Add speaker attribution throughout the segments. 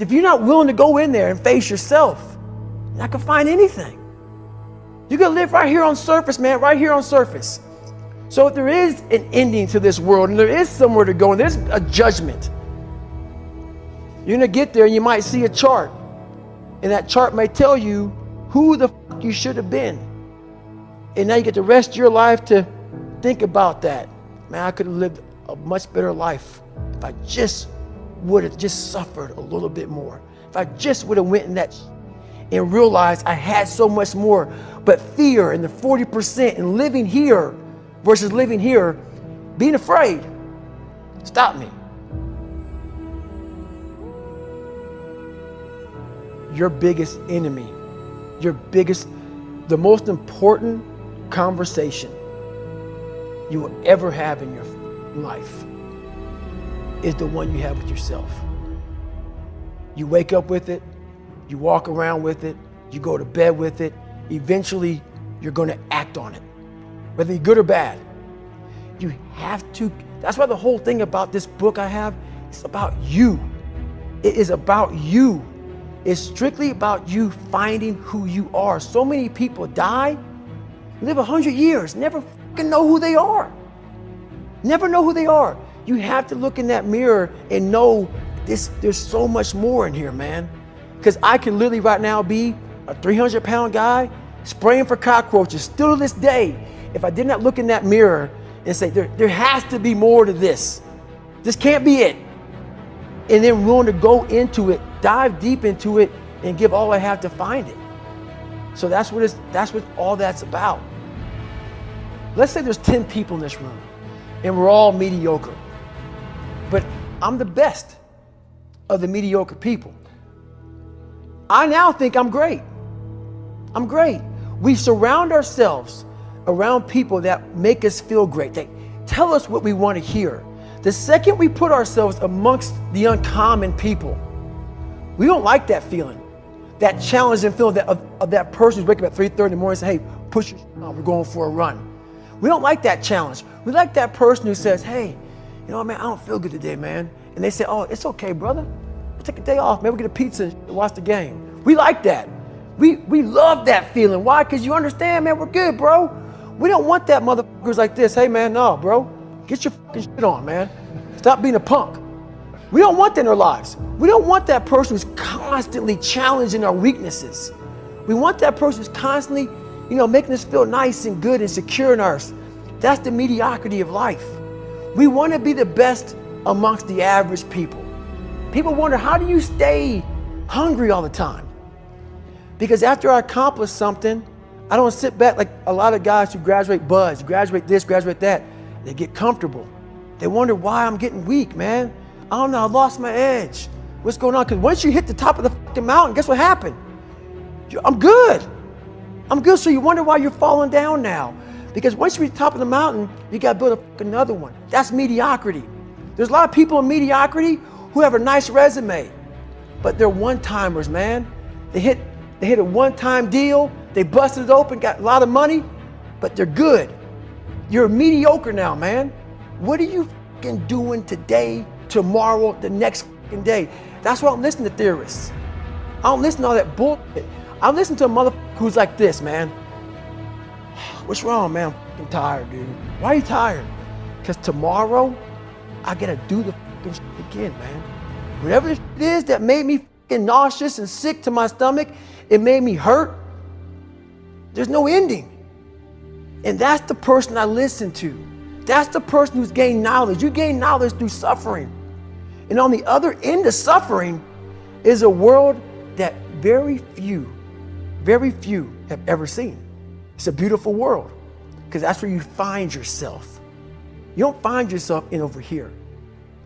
Speaker 1: If you're not willing to go in there and face yourself, you're not gonna find anything. You're gonna live right here on surface, man, right here on surface. So if there is an ending to this world and there is somewhere to go and there's a judgment, you're gonna get there and you might see a chart. And that chart may tell you who the fuck you should have been. And now you get the rest of your life to think about that. Man, I could have lived a much better life if I just would have just suffered a little bit more. If I just would have went in that and realized I had so much more. But fear and the 40% and living here versus living here, being afraid, stop me. Your biggest enemy, the most important conversation you will ever have in your life is the one you have with yourself. You wake up with it, you walk around with it, you go to bed with it. Eventually, you're going to act on it, whether you're good or bad. You have to. That's why the whole thing about this book I have, it's about you. It is about you. It's strictly about you finding who you are. So many people die, live 100 years, never fucking know who they are. Never know who they are. You have to look in that mirror and know there's so much more in here, man. Because I can literally right now be a 300-pound guy spraying for cockroaches still to this day if I did not look in that mirror and say, there has to be more to this. This can't be it. And then willing to go into it, dive deep into it, and give all I have to find it. So that's what all that's about. Let's say there's 10 people in this room, and we're all mediocre. But I'm the best of the mediocre people. I now think I'm great. I'm great. We surround ourselves around people that make us feel great. They tell us what we want to hear. The second we put ourselves amongst the uncommon people, we don't like that feeling, that challenging feeling of that person who's waking up at 3:30 in the morning and say, hey, push your on, we're going for a run. We don't like that challenge. We like that person who says, hey, you know what, man, I don't feel good today, man. And they say, oh, it's okay, brother. We'll take a day off, man. We'll get a pizza and watch the game. We like that. We love that feeling. Why? Because you understand, man, we're good, bro. We don't want that motherfuckers like this. Hey, man, no, bro. Get your fucking shit on, man. Stop being a punk. We don't want that in our lives. We don't want that person who's constantly challenging our weaknesses. We want that person who's constantly, making us feel nice and good and secure in ours. That's the mediocrity of life. We want to be the best amongst the average people. People wonder, how do you stay hungry all the time? Because after I accomplish something, I don't sit back like a lot of guys who graduate buds, graduate this, graduate that. They get comfortable. They wonder why I'm getting weak, man. I don't know, I lost my edge. What's going on? Because once you hit the top of the fucking mountain, guess what happened? I'm good. I'm good, so you wonder why you're falling down now. Because once you reach the top of the mountain, you got to build another one. That's mediocrity. There's a lot of people in mediocrity who have a nice resume, but they're one-timers, man. They hit a one-time deal, they busted it open, got a lot of money, but they're good. You're mediocre now, man. What are you fucking doing today, tomorrow, the next fucking day? That's why I don't listen to theorists. I don't listen to all that bullshit. I listen to a motherfucker who's like this, man. What's wrong, man? I'm fucking tired, dude. Why are you tired? Because tomorrow, I gotta do the fucking shit again, man. Whatever this shit is that made me fucking nauseous and sick to my stomach, it made me hurt. There's no ending. And that's the person I listen to. That's the person who's gained knowledge. You gain knowledge through suffering. And on the other end of suffering is a world that very few have ever seen. It's a beautiful world because that's where you find yourself. You don't find yourself in over here.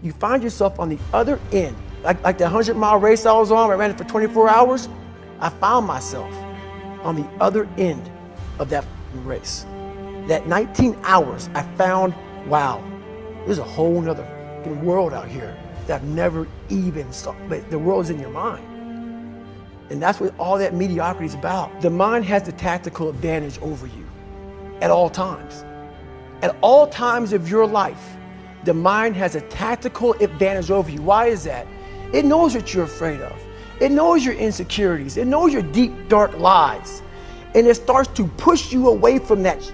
Speaker 1: You find yourself on the other end. Like the 100-mile race I was on, I ran it for 24 hours. I found myself on the other end of that race. That 19 hours, I found, wow, there's a whole nother world out here that I've never even saw. But the world's in your mind. And that's what all that mediocrity is about. The mind has the tactical advantage over you at all times. At all times of your life, the mind has a tactical advantage over you. Why is that? It knows what you're afraid of. It knows your insecurities. It knows your deep, dark lies. And it starts to push you away from that.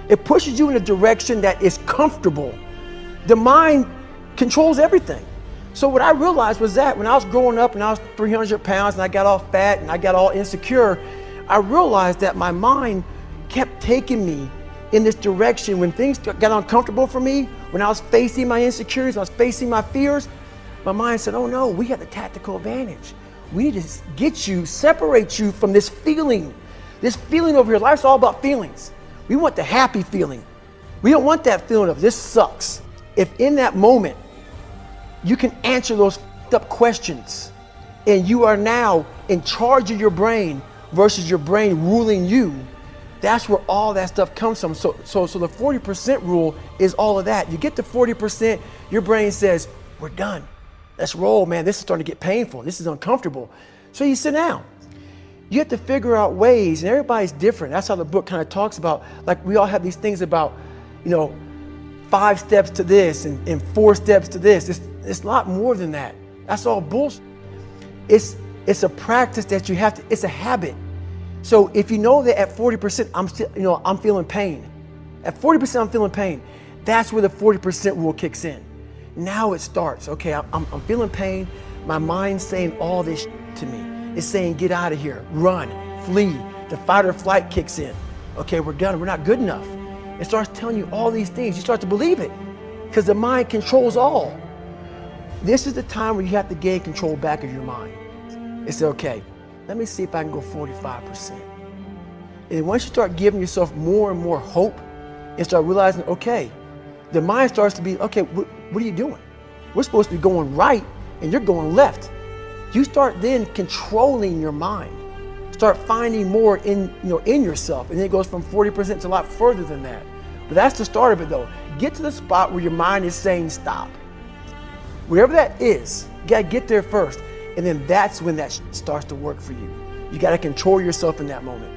Speaker 1: It pushes you in a direction that is comfortable. The mind controls everything. So what I realized was that when I was growing up and I was 300 pounds and I got all fat and I got all insecure, I realized that my mind kept taking me in this direction. When things got uncomfortable for me, when I was facing my insecurities, I was facing my fears, my mind said, oh no, we got the tactical advantage. We need to get you, separate you from this feeling. This feeling over here, life's all about feelings. We want the happy feeling. We don't want that feeling of this sucks. If in that moment, you can answer those up questions and you are now in charge of your brain versus your brain ruling you, that's where all that stuff comes from. So the 40% rule is all of that. You get to 40%, your brain says, we're done. Let's roll, man. This is starting to get painful. This is uncomfortable. So you sit down. You have to figure out ways, and everybody's different. That's how the book kind of talks about, like we all have these things about, 5 steps to this and 4 steps to this. It's a lot more than that. That's all bullshit. It's a practice that you have to, it's a habit. So if you know that at 40%, I'm feeling pain. At 40%, I'm feeling pain. That's where the 40% rule kicks in. Now it starts. Okay, I'm feeling pain. My mind's saying all this to me. It's saying, get out of here, run, flee. The fight or flight kicks in. Okay, we're done. We're not good enough. It starts telling you all these things. You start to believe it because the mind controls all. This is the time where you have to gain control back of your mind. It's okay. Let me see if I can go 45%. And once you start giving yourself more and more hope and start realizing, okay, the mind starts to be, okay, what are you doing? We're supposed to be going right and you're going left. You start then controlling your mind. Start finding more in yourself. And then it goes from 40% to a lot further than that. But that's the start of it though. Get to the spot where your mind is saying stop. Wherever that is, you gotta get there first. And then that's when that starts to work for you. You gotta control yourself in that moment.